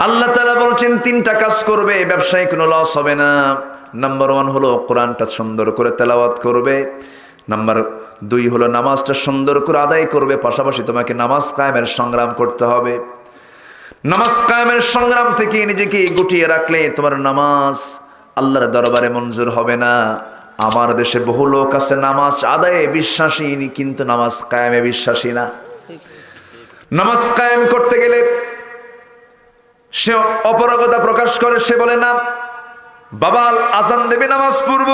আল্লাহ তাআলা বলছেন তিনটা কাজ করবে, ব্যবসায় কোনো লস হবে না। নাম্বার 1 হলো কোরআনটা সুন্দর করে তেলাওয়াত করবে। নাম্বার 2 হলো নামাজটা সুন্দর করে আদায় করবে। পাশাপাশি তোমাকে নামাজ কায়েমের সংগ্রাম করতে হবে। নামাজ কায়েমের সংগ্রাম থেকে নিজেকে গুটিয়ে রাখলে তোমার নামাজ আল্লাহর দরবারে মঞ্জুর হবে না। আমার দেশে বহু লোক আছে নামাজ আদায়ে বিশ্বাসী কিন্তু নামাজ কায়েমে বিশ্বাসী না। নামাজ কায়েম করতে গেলে সে অপারগতা প্রকাশ করে, সে বলে না বাবা আজান দেবে নামাজ পড়ব,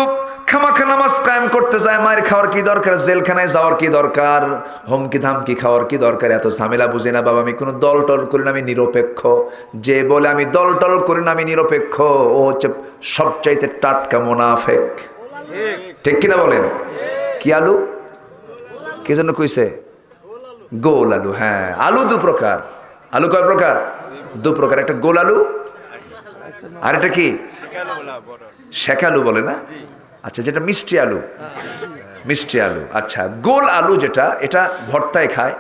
খামাখা নামাজ কায়েম করতে যায়। মায়ের খাওয়ার কি দরকার, জেলখানায় যাওয়ার কি দরকার, হুমকি ধামকি খাওয়ার কি দরকার, এত ঝামেলা বুঝি না বাবা, আমি কোনো দল টল করি না, আমি নিরপেক্ষ। যে বলে আমি দল টল করি না আমি নিরপেক্ষ, ও হচ্ছে সবচাইতে টাটকা মুনাফিক। ঠিক কিনা বলেন? কি আলু কে জন্য কইছে? গোল আলু। হ্যাঁ, আলু দু প্রকার। আলু কয় প্রকার? দু প্রকার। একটা গোল আলু আর এটা কি শেখালু বলে না? আচ্ছা, যেটা মিষ্টি আলু, মিষ্টি আলু। আচ্ছা, গোল আলু যেটা, এটা ভর্তায় খায়,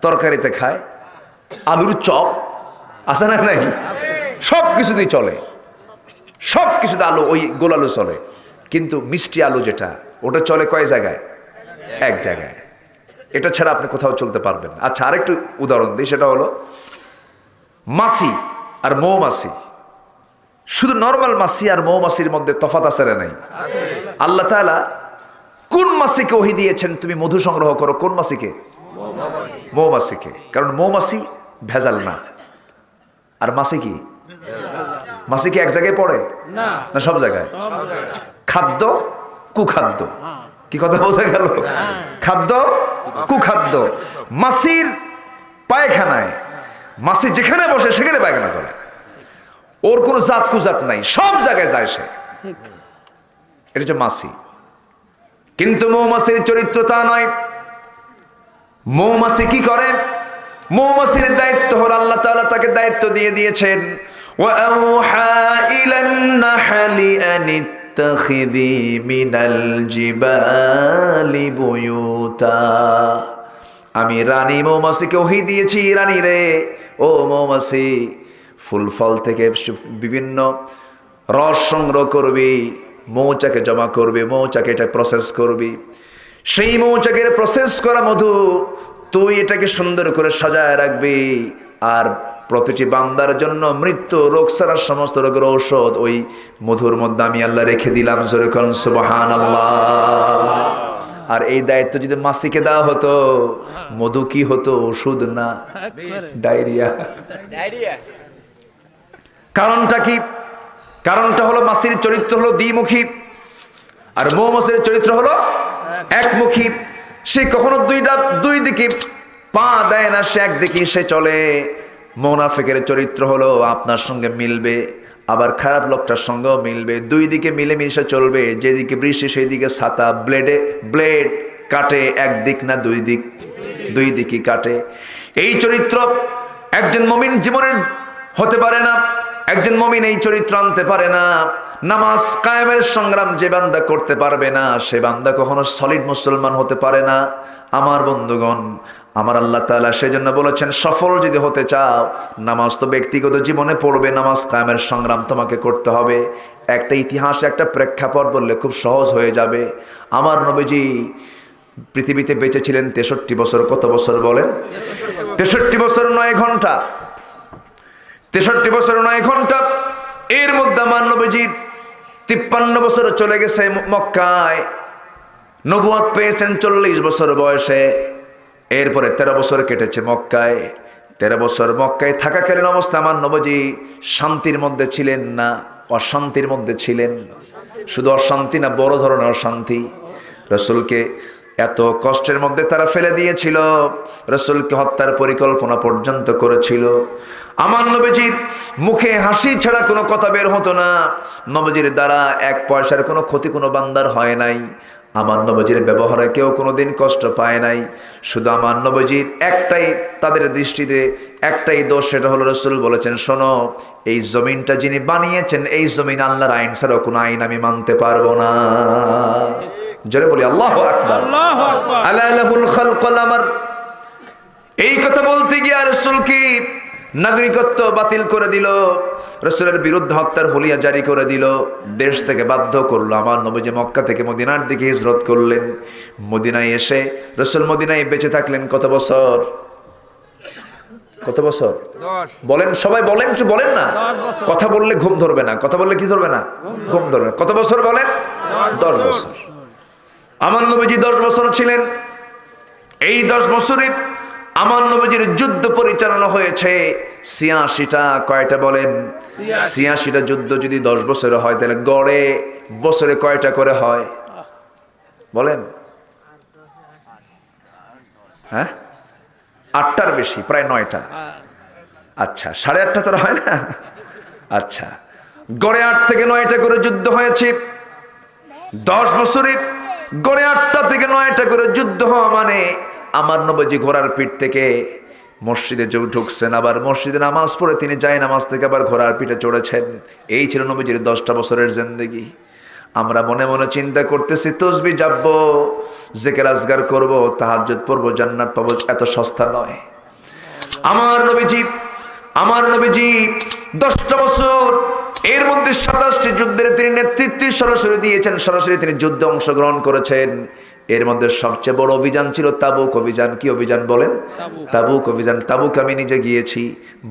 তরকারিতে খায়, আলুর চপ আছে না? নাই, সব কিছুতেই চলে, সব কিছুতে আলু, ওই গোল আলু চলে। কিন্তু মিষ্টি আলু যেটা, ওটা চলে কয় জায়গায়? এক জায়গায়। এটা ছাড়া আপনি কোথাও চলতে পারবেন না। আচ্ছা, আরেকটু উদাহরণ দিই, সেটা হলো মাছি আর মৌমাছি। শুধু নরমাল মাছি আর মৌমাছির মধ্যে তফাৎ আছে না নাই? আল্লাহ তাআলা কোন মাছিকে ওহী দিয়েছেন তুমি মধু সংগ্রহ করো? কোন মাছিকে? মৌমাছিকে। কারণ মৌমাছি ভেজাল না। আর মাছি কি? মাছি কি এক জায়গায় পড়ে না? সব জায়গায়। খাদ্য কুখাদ্য, কি কথা বোঝা গেল? খাদ্য কুখাদ্য। মাছির পায়খানায়, মাছি যেখানে বসে সেখানে পায়খানা করে, ওর কোনো জাত কুজাত নাই, সব জায়গায় যায় সে। এটা হচ্ছে মাছি। কিন্তু মৌমাছির চরিত্র তা নয়। মৌমাছি কি করে? মৌমাছির দায়িত্ব হল, আল্লাহ তাআলা তাকে দায়িত্ব দিয়ে দিয়েছেন, ওয়া আওহা ইলান নাহলি আন ইত্তাখিযি মিনাল জিবালি বুয়ুতা। আমি রানী মৌমাছিকে ওহী দিয়েছি, রানী রে, ও মৌমাছি, ফুল ফল থেকে বিভিন্ন রস সংগ্রহ করবি, মৌচাকে জমা করবি, মৌচাকে এটা প্রসেস করবি। সেই মৌচাকের প্রসেস করা মধু তুই এটাকে সুন্দর করে সাজায় রাখবি। আর প্রতিটি বান্দার জন্য মৃত্যু, রোগ ছাড়া সমস্ত রোগের ঔষধ ওই মধুর মধ্যে আমি আল্লাহ রেখে দিলাম। জোরে কোন সুবহানাল্লাহ। আর এই দায়িত্ব যদি মাছিকে দেওয়া হতো, মধু কি হতো? ওষুধ না, ডায়রিয়া। কারণটা কি? কারণটা হলো মাছির চরিত্র হলো দ্বিমুখী, আর মৌমাছির চরিত্র হলো একমুখী। সে কখনো দুই দিকে পা দেয় না, সে একদিকে সে চলে। মুনাফিকের চরিত্র হলো আপনার সঙ্গে মিলবে, আবার খারাপ লোকটার সঙ্গেও মিলবে, দুই দিকে মিলেমিশে চলবে। যেদিকে বৃষ্টি সেই দিকে ছাতা। ব্লেড কাটে একদিক না দুই দিকই কাটে। এই চরিত্র একজন মুমিন জীবনের হতে পারে না। একজন মুমিন এই চরিত্র আনতে পারে না। নামাজ কায়েমের সংগ্রাম যে বান্দা করতে পারবে না, সে বান্দা কখনো সলিড মুসলমান হতে পারে না। আমার বন্ধুগণ, আমার আল্লাহ তাআলা সেজন্য বলেছেন, সফল যদি হতে চাও, নামাজ তো ব্যক্তিগত জীবনে পড়বে, নামাজ কায়েমের সংগ্রাম তোমাকে করতে হবে। একটা ইতিহাস, একটা প্রেক্ষাপট বললে খুব সহজ হয়ে যাবে। আমার নবীজি পৃথিবীতে বেঁচে ছিলেন 63 বছর। কত বছর বলেন? 63 বছর 9 ঘন্টা। 63 বছর 9 ঘন্টা। এর মধ্যে আমার নবীজির 53 বছর চলে গেছে মক্কায়। নবুয়ত পেয়েছেন 40 বছর বয়সে। এরপরে 13 বছর কেটেছে মক্কায়। 13 বছর মক্কায় থাকাকালীন অবস্থা আমার নবীজি শান্তির মধ্যে ছিলেন না, অশান্তির মধ্যে ছিলেন। শুধু অশান্তি না, বড় ধরনের অশান্তি। রাসূলকে এত কষ্টের মধ্যে তারা ফেলে দিয়েছিল, রাসূলকে হত্যার পরিকল্পনা পর্যন্ত করেছিল। আমার নবীজির মুখে হাসি ছাড়া কোনো কথা বের হতো না। নবীজির দ্বারা এক পয়সার কোনো ক্ষতি কোনো বান্দার হয় নাই। আমার নবীজির ব্যবহারে কেউ কোনোদিন কষ্ট পায় নাই। শুধু আমার নবীজির একটাই, তাদের দৃষ্টিতে একটাই দোষ, সেটা হলো রাসূল বলেছেন, শোনো, এই জমিনটা যিনি বানিয়েছেন, এই জমিন আল্লাহর আইন ছাড়া কোনো আইন আমি মানতে পারবো না। জোরে বলি আল্লাহু আকবার। আলা লাহুল খালকুল আমর। এই কথা বলতে গিয়ে রাসূল কি নাগরিকত্ব বাতিল করে দিল, রাসূলের বিরুদ্ধে হত্যার হুলিয়া জারি করে দিল, দেশ থেকে বাধ্য করলো। আমার নবীজি মক্কা থেকে মদিনার দিকে হিজরত করলেন। মদিনায় এসে রাসূল মদিনায় বেঁচে থাকলেন কত বছর? কত বছর বলেন, সবাই বলেন, কি বলেন না? কথা বললে ঘুম ধরবে না, কথা বললে কি ধরবে না? ঘুম ধরবে না। কত বছর বলেন? 10 বছর। আমার নবীজি 10 বছর ছিলেন। এই 10 বছরে আমার নবীজির যুদ্ধ পরিচালনা হয়েছে 86টা। কয়টা বলেন? 86টা যুদ্ধ যদি 10 বছরে হয় তাহলে গড়ে বছরে কয়টা করে হয় বলেন? হ্যাঁ, 8টার বেশি, প্রায় 9টা। আচ্ছা, 8.5টা তো হয় না? আচ্ছা, গড়ে 8 থেকে 9টা করে যুদ্ধ হয়েছে 10 বছরে। গড়ে 8টা থেকে 9টা করে যুদ্ধ হওয়া মানে আমার নবীজি ঘোড়ার পিঠ থেকে মসজিদে ঢুকছেন, আবার মসজিদে নামাজ পড়ে তিনি যায় নামাজ থেকে আবার ঘোড়ার পিঠে চড়েছেন। এই ছিল নবীজির 10টা বছরের জিন্দেগি। আমরা মনে মনে চিন্তা করতেছি তসবিহ জাপবো, জিকির আজগার করবো, তাহাজ্জুদ পড়বো, জান্নাত পাবো। এত সস্তা নয়। আমার নবীজি 10টা বছর, এর মধ্যে 27টি যুদ্ধের তিনি নেতৃত্ব সরাসরি দিয়েছেন, সরাসরি তিনি যুদ্ধে অংশগ্রহণ করেছেন। এর মধ্যে সবচেয়ে বড় অভিযান ছিল তাবুক অভিযান। কি অভিযান বলেন? তাবুক অভিযান। তাবুক আমি নিজে গিয়েছি,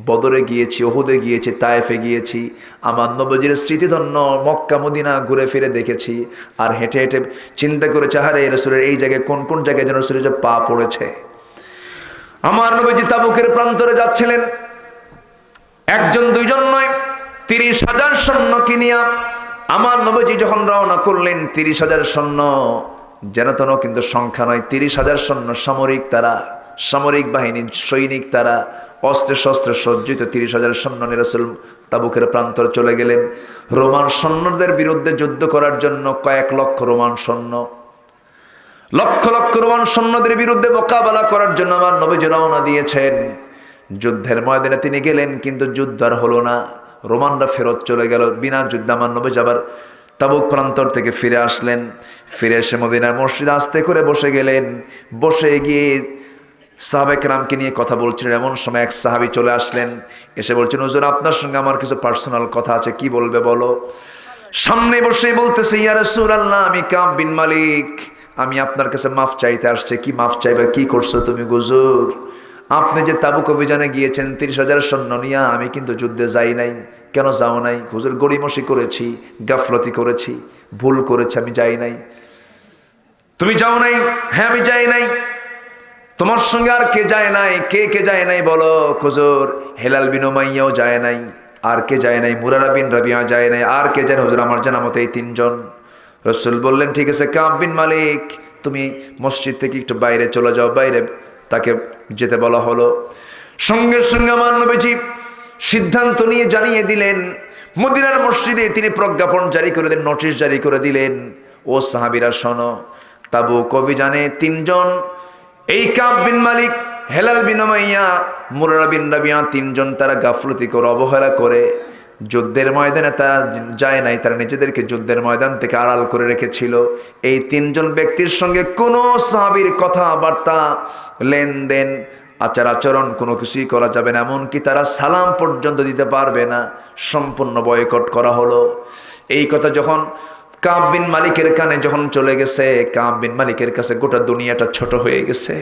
বদরে গিয়েছি, উহুদে গিয়েছি, তায়েফে গিয়েছি। আমার নবীজির স্মৃতিধন্য মক্কা মদিনা ঘুরে ফিরে দেখেছি। আর হেঁটে হেঁটে চিন্তা করেছে, আরে রাসূলের এই জায়গায় কোন কোন জায়গায় যেন রাসূলের যে পা পড়েছে। আমার নবীজি তাবুকের প্রান্তরে যাচ্ছিলেন, একজন দুইজন নয়, 30,000 সৈন্য কিনিয়া আমার নবীজি যখন রওনা করলেন, 30,000 সৈন্য যেন তেন কিন্তু সংখ্যা নয়, 30,000 সৈন্য সামরিক, তারা সামরিক বাহিনী, সৈনিক, তারা অস্ত্রে শস্ত্রে সজ্জিত 30,000 সৈন্য নিয়ে রাসূল তাবুকের প্রান্তরে চলে গেলেন রোমান সৈন্যদের বিরুদ্ধে যুদ্ধ করার জন্য। কয়েক লক্ষ রোমান সৈন্য, লক্ষ লক্ষ রোমান সৈন্যদের বিরুদ্ধে মোকাবেলা করার জন্য আমার নবীজি রওনা দিয়েছেন। যুদ্ধের ময়দানে তিনি গেলেন, কিন্তু যুদ্ধ আর হলো না। রোমানরা ফেরত চলে গেল বিনা যুদ্ধে। আমার নবীজি আবার তাবুক প্রান্তর থেকে ফিরে আসলেন। ফিরে এসে মদিনার মসজিদে আস্তে করে বসে গেলেন। বসে গিয়ে সাহাবে কেরামকে নিয়ে কথা বলছিলেন। এমন সময় এক সাহাবী চলে আসলেন, এসে বলছেন, হুজুর আপনার সঙ্গে আমার কিছু পার্সোনাল কথা আছে। কি বলবে বলো? সামনে বসে বলতেছে, ইয়া রাসূলুল্লাহ, আমি কাব বিন মালিক, আমি আপনার কাছে মাফ চাইতে আসছে। কি মাফ চাইবে? কি করছো তুমি হুজুর? আপনি যে তাবুক অভিযানে গিয়েছেন 30,000 সৈন্য নিয়ে, আমি কিন্তু যুদ্ধে যাই নাই। কেন যাও নাই? হুজুর গড়িমসি করেছি, গাফলতি করেছি, ভুল করেছি, আমি যাই নাই। তুমি যাও নাই? হ্যাঁ আমি যাই নাই। তোমার সঙ্গে আর কে যায় নাই? কে কে যায় নাই বলো? হুজুর হেলাল বিন উমাইয়াও যায় নাই। আর কে যায় নাই? মুরারা বিন রাবিয়া যায় নাই। আর কে যায়? হুজুর আমার জানা মতে এই 3 জন। রাসূল বললেন, ঠিক আছে, কাব বিন মালিক তুমি মসজিদ থেকে একটু বাইরে চলে যাও। বাইরে তাকে যেতে বলা হলো। সঙ্গে সঙ্গে আমার নবীজি সিদ্ধান্ত নিয়ে জানিয়ে দিলেন, মদিনার মসজিদে তিনি প্রজ্ঞাপন জারি করে দিলেন, নোটিশ জারি করে দিলেন, ও সাহাবীরা শোনো, তাবুক অভিযানে 3 জন, এই কাব বিন মালিক, হেলাল বিন উমাইয়া, মুরারা বিন রাবিয়া, 3 জন তারা গাফলতি করে, অবহেলা করে যুদ্ধের ময়দানে তারা যায় নাই। তারা নিজেদেরকে যুদ্ধের ময়দান থেকে আড়াল করে রেখেছিল। এই 3 জন ব্যক্তির সঙ্গে কোনো সাহাবীর কথাবার্তা, লেনদেন, আচার আচরণ কোনো কিছুই করা যাবে না। এমনকি তারা সালাম পর্যন্ত দিতে পারবে না। সম্পূর্ণ বয়কট করা হলো। এই কথা যখন কাব বিন মালিকের কানে যখন চলে গেছে, কাব বিন মালিকের কাছে গোটা দুনিয়াটা ছোট হয়ে গেছে।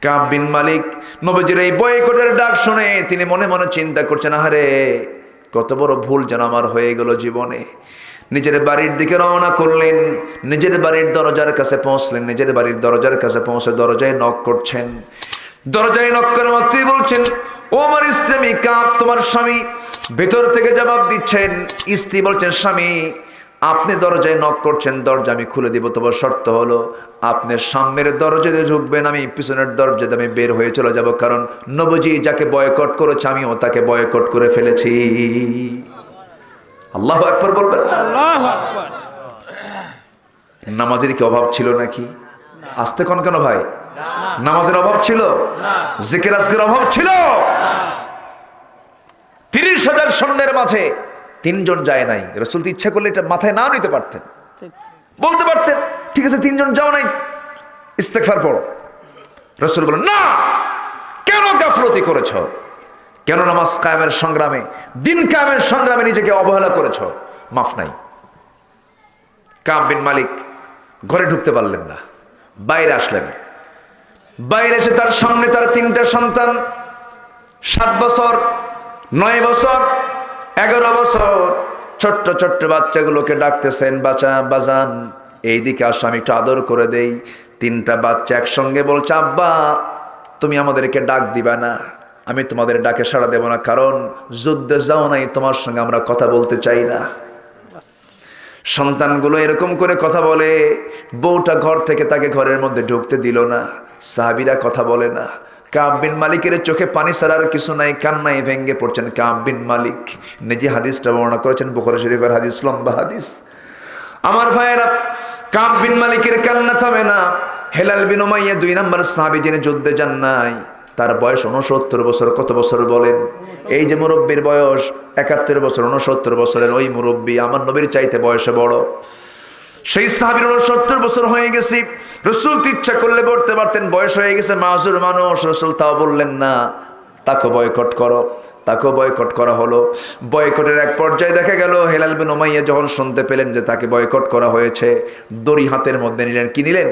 কাব বিন মালিক নবীজির এই বয়কটের ডাক শুনে তিনি মনে মনে চিন্তা করছেন, আহারে কত বড় ভুল যেন আমার হয়ে গেল জীবনে। নিজের বাড়ির দিকে রওনা করলেন, নিজের বাড়ির দরজার কাছে পৌঁছলেন। নিজের বাড়ির দরজার কাছে পৌঁছে দরজায় নক করছেন। দরজায় নক করে মাত্রই বলছেন, ও আমার স্ত্রী কাব, তোমার স্বামী। ভেতর থেকে জবাব দিচ্ছেন, স্ত্রী বলছেন, স্বামী আপনি দরজায় নক করছেন, দরজা আমি খুলে দিব, তবে শর্ত হলো আপনি সামনের দরজাতে ঢুকবেন, আমি পিছনের দরজাতে আমি বের হয়ে চলে যাব। কারণ নবীজি যাকে বয়কট করেছে আমিও তাকে বয়কট করে ফেলেছি। আল্লাহু আকবার বলবেন। আল্লাহু আকবার। নামাজের কি অভাব ছিল নাকি? আস্তে কোন কেন ভাই? নামাজের অভাব ছিল? জিকির আজকের অভাব ছিল? 30,000 সৈন্যের মাঝে 3 জন যায় নাই। রাসূল তো ইচ্ছা করলে এটা মাথায় না নিতে পারতেন, বলতে পারতেন, ঠিক আছে 3 জন যাও নাই, ইস্তেগফার পড়ো। রাসূল বলেন, না, কেন গাফলতি করেছ? কেন নামাজ কায়েমের সংগ্রামে, দিন কায়েমের সংগ্রামে নিজেকে অবহেলা করেছ? মাফ নাই। কাব বিন মালিক ঘরে ঢুকতে পারলেন না, বাইরে আসলেন। বাইরে এসে তার সামনে তার 3টা সন্তান, 7 বছর, 9 বছর, 11 বছর ছোট্ট ছোট্ট বাচ্চাগুলোকে ডাকতেছেন, বাচ্চা বাজান এইদিকে আসো, আমি একটু আদর করে দেই। 3টা বাচ্চা একসঙ্গে বলছে, আব্বা তুমি আমাদেরকে ডাক দিবা না? আমি তোমাদের ডাকে সাড়া দেব না, কারণ যুদ্ধে যাও নাই, তোমার সঙ্গে আমরা কথা বলতে চাই না। সন্তানগুলো এরকম করে কথা বলে, বউটা ঘর থেকে তাকে ঘরের মধ্যে ঢুকতে দিল না। সাহাবীরা কথা বলে না। কাব বিন মালিকের চোখে পানি ছাড়ার কিছু নাই, কান্নায় ভেঙ্গে পড়ছেন কাব বিন মালিক। নিজে হাদিসটা বর্ণনা করেছেন, বুখারী শরীফের হাদিস, লম্বা হাদিস। আমার ভাইয়েরা, কাব বিন মালিকের কান্না থামে না। হেলাল বিন উমাইয়া 2 নম্বর সাহাবী, যিনি যুদ্ধে যান নাই, তার বয়স 69 বছর। কত বছর বলেন? এই যে মুরব্বীর বয়স 71 বছর, 69 বছরের ওই মুরব্বী আমার নবীর চাইতে বয়সে বড়। সেই সাহাবীর 69 বছর হয়ে গেছে। রাসূল ইচ্ছা করলে বলতে পারতেন বয়স হয়ে গেছে, মাযুর মানুষ। রাসূল তাও বললেন না, তাকে বয়কট করো। তাকেও বয়কট করা হলো। বয়কটের এক পর্যায়ে দেখা গেল, হেলাল বিন উমাইয়া যখন শুনতে পেলেন যে তাকে বয়কট করা হয়েছে, দড়ি হাতের মধ্যে নিলেন। কি নিলেন?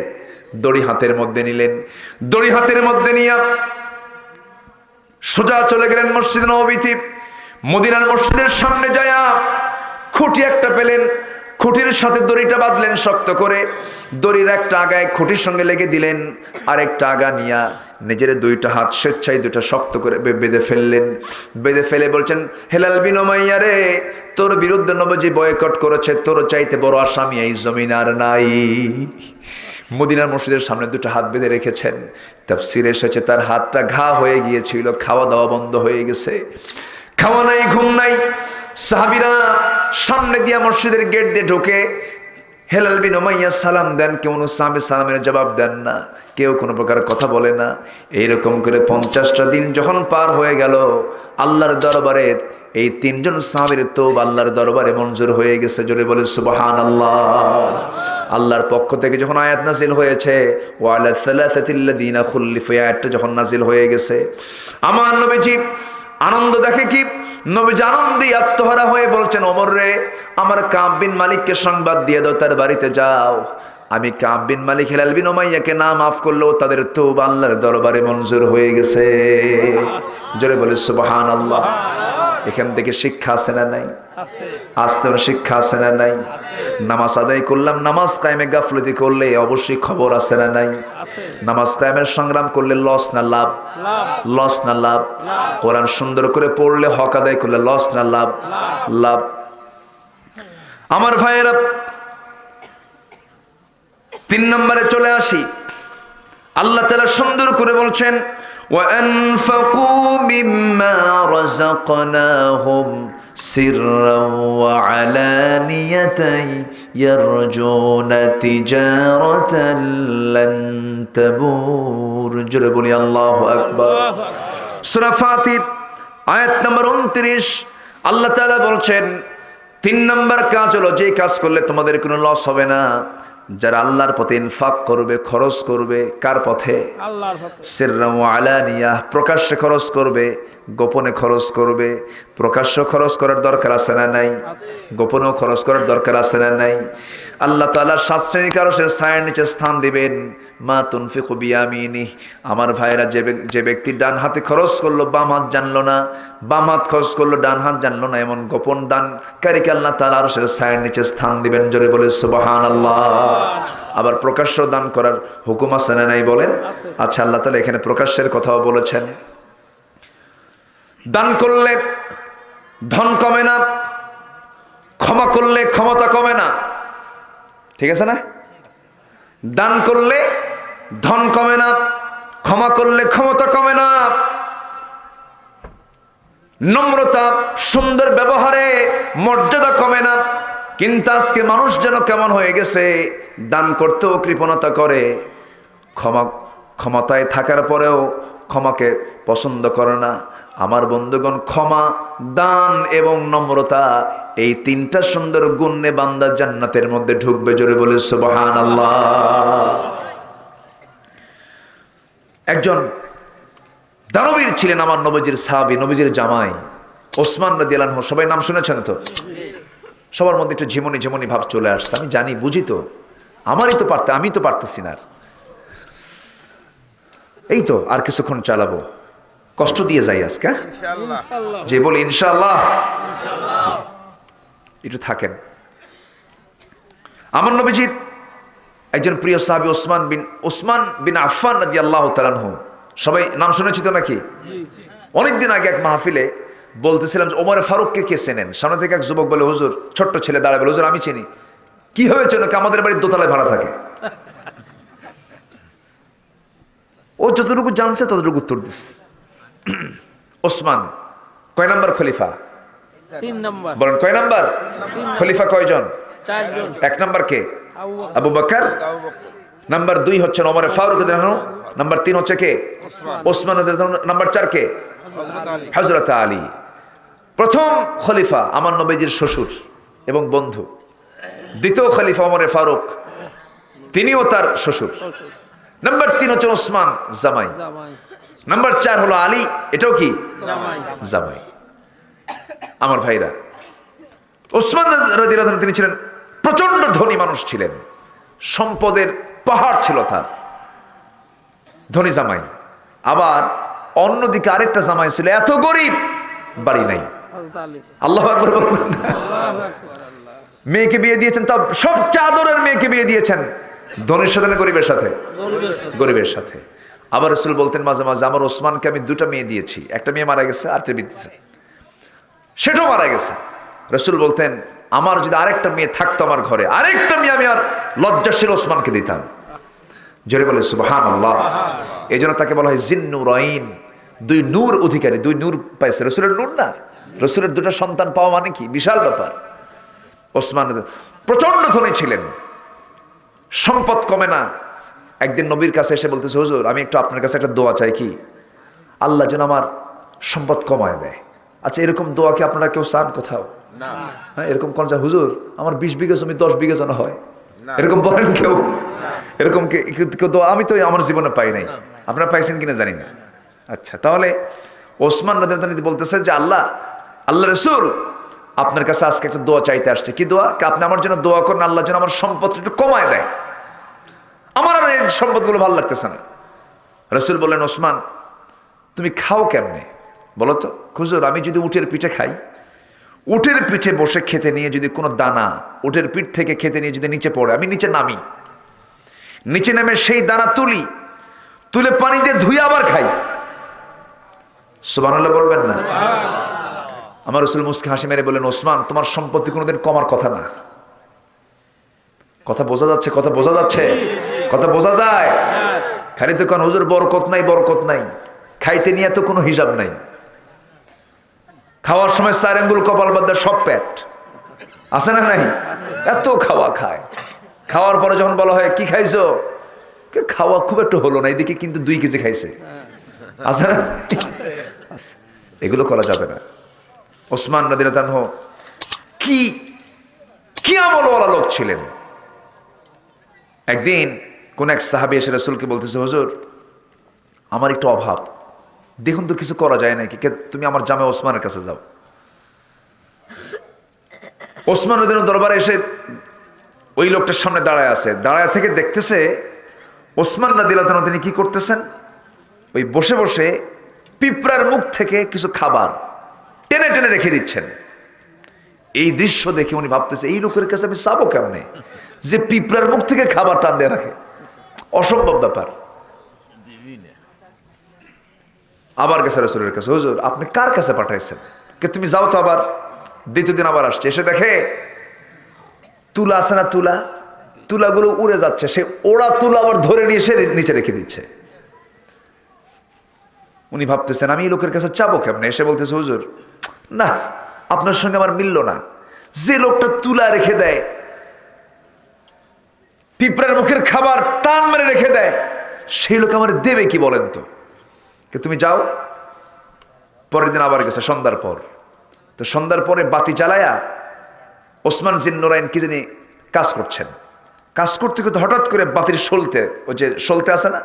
দড়ি হাতের মধ্যে নিলেন। দড়ি হাতের মধ্যে নিয়ে সোজা চলে গেলেন মসজিদ নববীতে। মদিনার মসজিদের সামনে যায়া খুঁটি একটা পেলেন, খুঁটির সাথে দড়িটা বাঁধলেন শক্ত করে। দড়ির একটা আগায় খুঁটির সঙ্গে লেগে দিলেন, আরেকটা আগা নিয়া নিজের 2টা হাত স্বেচ্ছায় 2টা শক্ত করে বেঁধে ফেললেন। বেঁধে ফেলে বলছেন, হেলাল বিন উমাইয়া রে, তোর বিরুদ্ধে নবীজি বয়কট করেছে, তোর চাইতে বড় আসামি এই জমিন আর নাই। মদিনার মসজিদের সামনে 2টা হাত বেঁধে রেখেছেন। তাফসিরে এসেছে তার হাতটা ঘা হয়ে গিয়েছিল, খাওয়া দাওয়া বন্ধ হয়ে গেছে, খাওয়া নাই, ঘুম নাই। সাহাবীরা সামনে দিয়ে মসজিদের গেট দিয়ে ঢোকে। হেলাল বিন উমাইয়া সালাম দেন, কেউ সাহাবী সালামের জবাব দেন না, কেউ কোনো প্রকার কথা বলে না। এইরকম করে 50টা দিন যখন পার হয়ে গেল, আল্লাহর দরবারে এই 3 জন সাহাবীর তওবা আল্লাহর দরবারে মঞ্জুর হয়ে গেছে। জোরে বলে সুবহানাল্লাহ। আল্লাহর পক্ষ থেকে যখন আয়াত নাজিল হয়েছে, ওয়ালা সালাসাতিল্লাযিনা খুল্লিফু, আয়াতটা যখন নাজিল হয়ে গেছে, আমার নবীজি আনন্দ দেখে কি, নবীজি আনন্দে আত্মহারা হয়ে বলছেন, ওমর রে, আমার কাব বিন মালিককে সংবাদ দিয়ে দাও, তার বাড়িতে যাও। আমি কাব বিন মালিক হেলাল বিন উমাইয়াকে না মাফ করলেও তাদের তওবা আল্লাহর দরবারে মঞ্জুর হয়ে গেছে। জোরে বলে সুবহানাল্লাহ। এখান থেকে শিক্ষা আছে না নাই? আসতে শিক্ষা আছে না নাই? নামাজ আদায় করলাম, নামাজ কায়েমে গাফলতি করলে অবশ্যই খবর আছে না নাই? নামাজ কায়েমের সংগ্রাম করলে লস না লাভ? লস না লাভ? কোরআন সুন্দর করে পড়লে, হক আদায় করলে লস না লাভ? লাভ। আমার ভাইয়েরা, 3 নম্বরে চলে আসি। আল্লাহ তাআলা সুন্দর করে বলছেন, وَأَنفَقُوا مِمَّا رَزَقْنَاهُمْ سِرًّا وَعَلَانِيَةً يَرْجُونَ تِجَارَةً لَّن تَبُورَ। জোরে বলি আল্লাহু আকবার। সূরা ফাতির আয়াত নম্বর 29 আল্লাহ তাআলা বলছেন, 3 নম্বর কাজ হলো, যে কাজ করলে তোমাদের কোনো লস হবে না, যারা আল্লাহর পথে ইনফাক করবে, খরচ করবে। কার পথে? আল্লাহর পথে। সিররা ওয়া আলানিয়া, প্রকাশ্যে খরচ করবে, গোপনে খরচ করবে। প্রকাশ্য খরচ করার দরকার আছে না নাই? গোপনেও খরচ করার দরকার আছে না নাই? আল্লাহ তাআলা 7 শ্রেণীর কারণে ছায়ার নিচে স্থান দিবেন। মা তুনফিকু বিয়ামিনি। আমার ভাইরা, যে ব্যক্তি ডান হাতে খরচ করলো, বাম হাত জানলো না, বাম হাত খরচ করলো, ডান হাত জানলো না, এমন গোপন দানকারীকে আল্লাহ তাআলা আরশের ছায়ার নিচে স্থান দিবেন। জোরে বলে সুবহানাল্লাহ। আবার প্রকাশ্য দান করার হুকুম আছে না নাই বলেন? আচ্ছা, আল্লাহ তাআলা এখানে প্রকাশ্যের কথাও বলেছেন। দান করলে ধন কমে না, ক্ষমা করলে ক্ষমতা কমে না। ঠিক আছে না? দান করলে ধন কমে না, ক্ষমা করলে ক্ষমতা কমে না। নম্রতা, সুন্দর ব্যবহারে মর্যাদা কমে না। কিন্তু আজকে মানুষ যেন কেমন হয়ে গেছে, দান করতেও কৃপণতা করে, ক্ষমতায় থাকার পরেও ক্ষমাকে পছন্দ করে না। আমার বন্ধুগণ, ক্ষমা, দান এবং নম্রতা, এই 3টা সুন্দর গুণে বান্দা জান্নাতের মধ্যে ঢুকবে। জোরে বলে সুবহানাল্লাহ। একজন দানবীর ছিলেন আমার নবীজির সাহাবী, নবীজির জামাই ওসমান রাদিয়াল্লাহু আনহু। সবাই নাম শুনেছেন তো? সবার মধ্যে একটু ঝিমুনি ঝিমুনি ভাব চলে আসছে। আমি জানি, বুঝি তো, আমি তো পারতেছি না। এই তো আর কিছুক্ষণ চালাবো, কষ্ট দিয়ে যাই আজকে, যে বলি ইনশাআল্লাহ। একটু থাকেন। আমার নবীজির একজন প্রিয় সাহাবী ওসমান বিন আফফান রাদিয়াল্লাহু তাআলা আনহু। সবাই নাম শুনেছি তো নাকি? অনেকদিন আগে এক মাহফিলে বলতেছিলাম যে ওমর ফারুককে কে চেনেন? সামনে থেকে এক যুবক বলে, হুজুর, ছোট্ট ছেলে দাঁড়ায় বলে, হুজুর আমি চিনি। কি হয়েছে নাকি? আমাদের বাড়ির দোতলায় ভাড়া থাকে। ও যতটুকু জানছে ততটুকু উত্তর দিস। ওসমান কয় নাম্বার খলিফা? 3 নাম্বার। বলেন কয় নাম্বার খলিফা? কয়জন? 4 জন। 1 নাম্বার কে? আবু বকর। নাম্বার 2 হচ্ছেন ওমর ফারুক রাদিয়াল্লাহু আনহু। নাম্বার 3 হচ্ছে কে? ওসমান রাদিয়াল্লাহু আনহু। নাম্বার 4 কে? হযরত আলী। প্রথম খলিফা আমার নবীজির শ্বশুর এবং বন্ধু। দ্বিতীয় খলিফা ওমর ফারুক, তিনিও তার শ্বশুর। নাম্বার 3 হচ্ছে ওসমান, জামাই। নাম্বার 4 হলো আলী, এটাও কি? জামাই। আমার ভাইরা, ওসমান রাদিয়াল্লাহু আনহু তিনি ছিলেন প্রচন্ড ধনী মানুষ ছিলেন, সম্পদের পাহাড় ছিল তার, ধনী জামাই। আবার অন্যদিকে আরেকটা জামাই ছিল এত গরিব, বাড়ি নাই। আল্লাহু আকবার বলবেন না? মেয়েকে বিয়ে দিয়েছেন, তাও সবচেয়ে আদরের মেয়েকে বিয়ে দিয়েছেন ধনীর সাথে না গরিবের সাথে? গরিবের সাথে। আবার রাসূল বলতেন মাঝে মাঝে, আমার ওসমানকে আমি 2টা মেয়ে দিয়েছি, একটা মেয়ে মারা গেছে, আরেকটা বিদ্যেছে, সেটাও মারা গেছে। রাসূল বলতেন, আমার যদি আরেকটা মেয়ে থাকতো আমার ঘরে, আরেকটা মেয়ে আমি আর লজ্জাশীল ওসমানকে দিতাম। জোরে বলে সুবহানাল্লাহ। এই জন্য তাকে বলা হয় জিন্নুরাইন, 2 নূর অধিকারী, 2 নূর পাইছে। রাসূলের নূর না, রাসূলের 2টা সন্তান পাওয়া মানে কি বিশাল ব্যাপার। ওসমান প্রচন্ড ধনী ছিলেন, সম্পদ কমে না। একদিন নবীর কাছে এসে বলতেছে, হুজুর আমি একটু আপনার কাছে একটা দোয়া চাই। কি? আল্লাহ যেন আমার সম্পদ কমায় দেয়। আচ্ছা, এরকম দোয়া কি আপনারা কেউ চান কোথাও? হ্যাঁ, এরকম কোন যা হুজুর আমার 20 বিঘা জমি 10 বিঘা জন হয়, এরকম বলেন কেউ? এরকম কেউ দোয়া আমি তো আমার জীবনে পাই নাই। আপনারা পাইছেন কিনা জানি না। আচ্ছা, তাহলে ওসমান রাদিয়াল্লাহু আনহু বলতেছে যে আল্লাহ রাসূল আপনার কাছে আজকে একটা দোয়া চাইতে আসছে। কি দোয়া? আপনি আমার জন্য দোয়া করেন, আল্লাহ যেন আমার সম্পদটা একটু কমায় দেয়, আমার আর এই সম্পদগুলো ভালো লাগতেছে না। রাসূল বললেন, ওসমান তুমি খাও কেমনে বলো তো? হুজুর আমি যদি উটের পিঠে খাই, উটের পিঠে বসে খেতে নিয়ে যদি কোনো দানা উটের পিঠ থেকে খেতে নিয়ে যদি নিচে পড়ে, আমি নিচে নামি, নিচে নেমে সেই দানা তুলে পানি দিয়ে ধুয়ে আবার খাই। সুবহানাল্লাহ বলবেন না? আমার রাসূল মুস্কি হাসি মেরে বললেন, ওসমান তোমার সম্পত্তি কোনোদিন কমার কথা না। কথা বোঝা যাচ্ছে? কথা বোঝা যাচ্ছে? কথা বোঝা যায়? খালি তো কোন হুজুর বরকত নাই, খাইতে নিয়ে তো কোনো হিসাব নাই। খাওয়ার সময় 4 আঙ্গুল কপাল বাদ দিয়ে সব পেট আছে না নাই? এত খাওয়া খায়, খাওয়ার পরে যখন বলা হয় কি খাইছো, খাওয়া খুব একটু হলো না, এদিকে কিন্তু 2 কেজি খাইছে, আছে না? এগুলো করা যাবে না। ওসমান রাদিয়াল্লাহু আনহু কি আমলওয়ালা লোক ছিলেন। একদিন কোন এক সাহাবী এসে রাসূলকে বলতেছে, হুজুর আমার একটু অভাব, দেখুন তো কিছু করা যায় নাকি, তুমি আমার জামাই ওসমানের কাছে যাও। ওসমান রাদিয়াল্লাহু দরবারে এসে ওই লোকটার সামনে দাঁড়ায় থেকে দেখতেছে ওসমান রাদিয়াল্লাহু তিনি কি করতেছেন, ওই বসে বসে পিঁপড়ার মুখ থেকে কিছু খাবার টেনে টেনে রেখে দিচ্ছেন। এই দৃশ্য দেখে উনি ভাবতেছে, এই লোকের কাছে আমি চাবো কেমনে যে পিঁপড়ার মুখ থেকে খাবার টান দিয়ে রাখে, অসম্ভব ব্যাপার। আবার গেছে রাসূলের কাছে, হুজুর আপনি কার কাছে পাঠাইছেন? কে তুমি যাও তো। আবার 2য় দিন আবার আসছে, এসে দেখে তুলা আছে না, তুলাগুলো উড়ে যাচ্ছে, সে ওড়া তুলা আবার ধরে নিয়ে এসে নিচে রেখে দিচ্ছে। উনি ভাবতেছেন আমি এই লোকের কাছে চাবো কেমনে। এসে বলতেছে, হুজুর না আপনার সঙ্গে আমার মিলল না, যে লোকটা তুলা রেখে দেয়, পিঁপড়ার মুখের খাবার টান মেরে রেখে দেয়, সেই লোক আমার দেবে কি বলেন তো? তুমি যাও। পরের দিন আবার গেছে সন্ধ্যার পর। তো সন্ধ্যার পরে বাতি জ্বালায়া ওসমান জিন্নুরাইন কি জানি কাজ করছেন। কাজ করতে করতে হঠাৎ করে বাতির সলতে, ওই যে সলতে আছে না,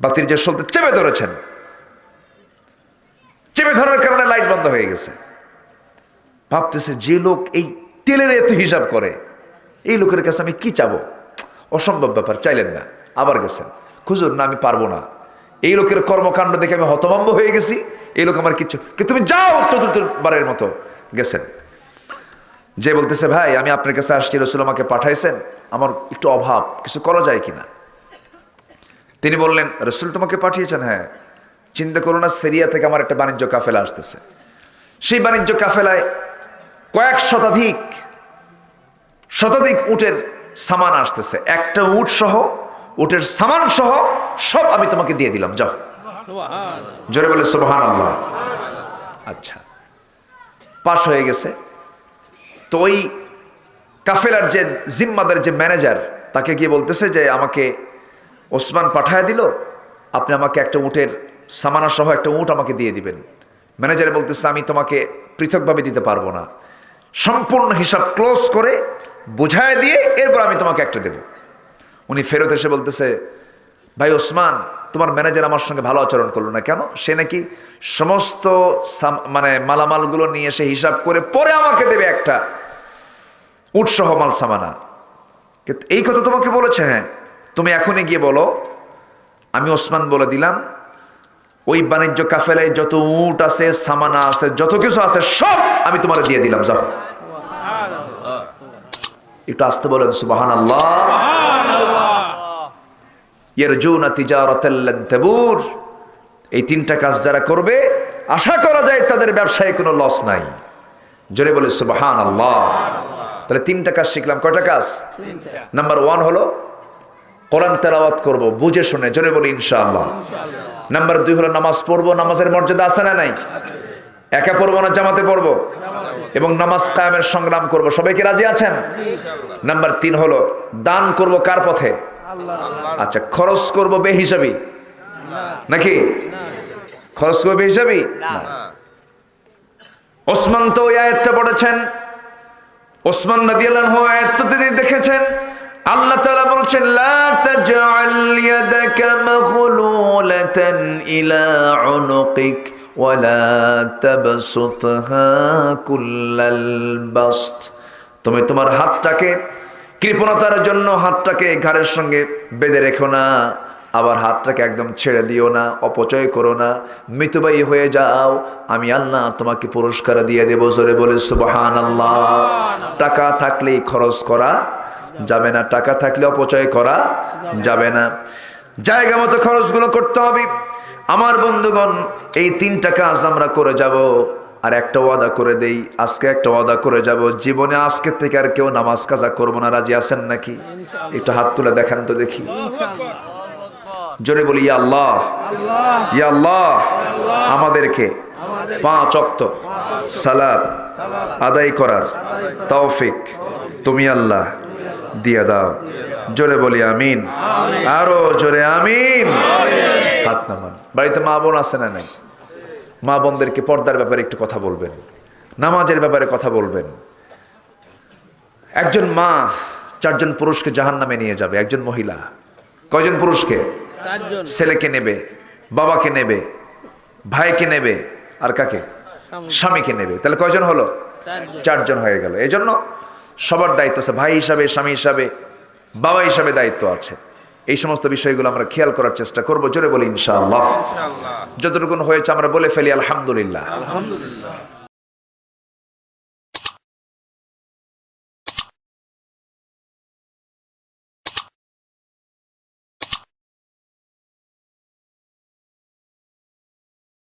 বাতির যে সলতে চেপে ধরেছেন। চেপে ধরার কারণে লাইট বন্ধ হয়ে গেছে। ভাবতেছে যে লোক এই তেলের এত হিসাব করে, এই লোকের কাছে আমি কি চাবো, অসম্ভব ব্যাপার, চাইলেন না। আবার গেছেন, হুজুর না আমি পারবো না, এই লোকের কর্মকাণ্ড দেখে আমি হতভম্ব হয়ে গেছি, এই লোক আমার কিচ্ছু, কিন্তু তুমি যাও, চতুর্থবারের মতো গেছেন। যে বলতেছে ভাই আমি আপনার কাছে আসছি, রাসূল আমাকে পাঠাইছেন, আমার একটু অভাব, কিছু করা যায় কিনা। তিনি বললেন রাসূল তোমাকে পাঠিয়েছেন? হ্যাঁ। চিন্তা করো না, সিরিয়া থেকে আমার একটা বাণিজ্য কাফেলা আসতেছে, সেই বাণিজ্য কাফেলায় কয়েক শতাধিক উটের সামান আসতেছে, একটা উট সহ, উটের সামান সহ সব আমি তোমাকে দিয়ে দিলাম, যাও। জোরে বলে সুবহানাল্লাহ। আচ্ছা, পাশ হয়ে গেছে। তো ওই কাফেলার যে জিম্মাদার, যে ম্যানেজার, তাকে গিয়ে বলতেছে যে আমাকে ওসমান পাঠায় দিল, আপনি আমাকে একটা উটের সামানা সহ একটা উট আমাকে দিয়ে দিবেন। ম্যানেজার বলতেছে আমি তোমাকে পৃথকভাবে দিতে পারবো না, সম্পূর্ণ হিসাব ক্লোজ করে বুঝায় দিয়ে এরপর আমি তোমাকে একটা দেব। উনি ফেরত এসে বলতেছে ভাই ওসমান, তোমার ম্যানেজার আমার সঙ্গে ভালো আচরণ করলো না কেন? সে নাকি সমস্ত মানে মালামালগুলো নিয়ে এসে হিসাব করে পরে আমাকে দেবে একটা উটসহ মাল সামানা। এই কথা তোমাকে বলেছে? হ্যাঁ। তুমি এখনই গিয়ে বলো আমি ওসমান বলে দিলাম ওই বাণিজ্য কাফেলায় যত উট আছে, সামানা আছে, যত কিছু আছে সব আমি তোমার দিয়ে দিলাম, যাও। একটু আসতে বলেন সুবহানাল্লাহ। ইয়ারজুনা তিজারাতাল লান তাবুর। এই তিনটা কাজ যারা করবে আশা করা যায় তাদের ব্যবসায় কোনো লস নাই। জোরে বলে সুবহানাল্লাহ। তাহলে তিনটা কাজ শিখলাম। কয়টা কাজ? নাম্বার 1 হলো কোরআন তেলাওয়াত করব বুঝে শুনে, জোরে বলি ইনশাআল্লাহ। নাম্বার 2 হলো নামাজ পড়বো, নামাজের মর্যাদা আছে না নাই? একা পড়বো না জামাতে পড়বো, এবং নামাজ কায়েমের সংগ্রাম করব। সবাইকে রাজি আছেন? নাম্বার 3 হলো দান করব কার পথে? আচ্ছা, খরচ করব বেহিসাবি নাকি? খরচ করব বেহিসাবি? ওসমান তো ওই আয়াতটা পড়েছেন, ওসমান রাদিয়াল্লাহু আনহু আয়াতটা তিনি দেখেছেন। আল্লাহ তাআলা বলছেন লা তাজআল ইয়াদাকা মাগলুলাতান ইলা উনুকিক ওয়ালা তাবসুতহা কুল্লাল বাসত। তুমি তোমার হাতটাকে কৃপণতার জন্য হাতটাকে ঘাড়ের সঙ্গে বেঁধে রেখো না, আবার হাতটাকে একদম ছেড়ে দিও না, অপচয় করো না, মৃত্যুবাহী হয়ে যাও, আমি আল্লাহ তোমাকে পুরস্কার দিয়ে দেব। জোরে বলে সুবহানাল্লাহ। টাকা থাকলেই খরচ করা যাবে না, টাকা থাকলে অপচয় করা যাবে না, জায়গা মতো খরচগুলো করতে হবে। আমার বন্ধুগণ, এই তিনটা কাজ আমরা করে যাব। আর একটা ওয়াদা করে দেই, আজকে একটা ওয়াদা করে যাব, জীবনে আজকে থেকে আর কেউ নামাজ কাজা করবো না। রাজি আছেন নাকি? একটু হাত তুলে দেখান তো দেখি। জোরে বলি ইয়া আল্লাহ, ইয়া আল্লাহ। আমাদেরকে 5 ওয়াক্ত সালাত আদায় করার তৌফিক তুমি আল্লাহ দিয়ে দাও। জোরে বলি আমিন, আরো জোরে আমিন। হাত নামান। বাড়িতে মা বোন আছে না নাই? মা বোনদেরকে পর্দার ব্যাপারে একটু কথা বলবেন, নামাজের ব্যাপারে কথা বলবেন। একজন মা 4 জন পুরুষকে জাহান্নামে নিয়ে যাবে। একজন মহিলা কয়জন পুরুষকে? 4 জন। ছেলেকে নেবে, বাবাকে নেবে, ভাইকে নেবে, আর কাকে? স্বামীকে নেবে। তাহলে কয়জন হলো? 4 জন হয়ে গেল। এই জন্য সবার দায়িত্ব আছে, ভাই হিসাবে, স্বামী হিসাবে, বাবা হিসাবে দায়িত্ব আছে। এই সমস্ত বিষয়গুলো আমরা খেয়াল করার চেষ্টা করব। জোরে বলি ইনশাআল্লাহ। যতটুকু হয়েছে আমরা বলে ফেলি আলহামদুলিল্লাহ।